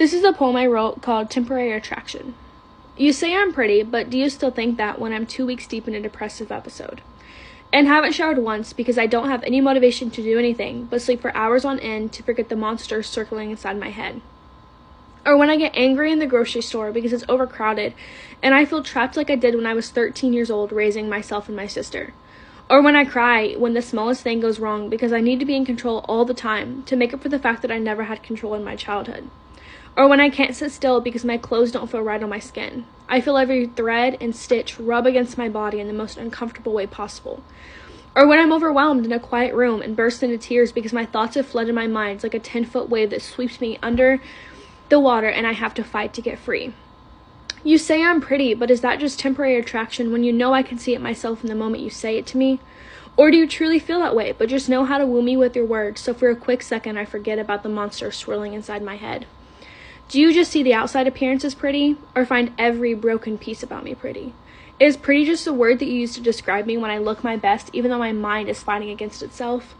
This is a poem I wrote called Temporary Attraction. You say I'm pretty, but do you still think that when I'm 2 weeks deep in a depressive episode? And haven't showered once because I don't have any motivation to do anything but sleep for hours on end to forget the monsters circling inside my head. Or when I get angry in the grocery store because it's overcrowded and I feel trapped like I did when I was 13 years old raising myself and my sister. Or when I cry when the smallest thing goes wrong because I need to be in control all the time to make up for the fact that I never had control in my childhood. Or when I can't sit still because my clothes don't feel right on my skin. I feel every thread and stitch rub against my body in the most uncomfortable way possible. Or when I'm overwhelmed in a quiet room and burst into tears because my thoughts have flooded my mind like a 10-foot wave that sweeps me under the water and I have to fight to get free. You say I'm pretty, but is that just temporary attraction when you know I can see it myself in the moment you say it to me? Or do you truly feel that way, but just know how to woo me with your words, so for a quick second I forget about the monster swirling inside my head? Do you just see the outside appearance as pretty, or find every broken piece about me pretty? Is pretty just a word that you use to describe me when I look my best, even though my mind is fighting against itself?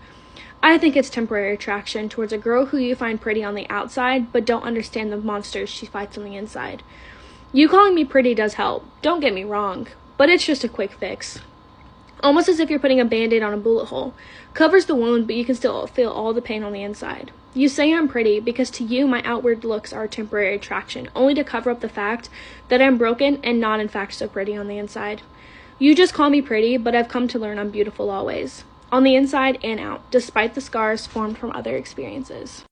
I think it's temporary attraction towards a girl who you find pretty on the outside, but don't understand the monsters she fights on the inside. You calling me pretty does help, don't get me wrong, but it's just a quick fix. Almost as if you're putting a band-aid on a bullet hole. Covers the wound, but you can still feel all the pain on the inside. You say I'm pretty because to you my outward looks are a temporary attraction, only to cover up the fact that I'm broken and not in fact so pretty on the inside. You just call me pretty, but I've come to learn I'm beautiful always, on the inside and out, despite the scars formed from other experiences.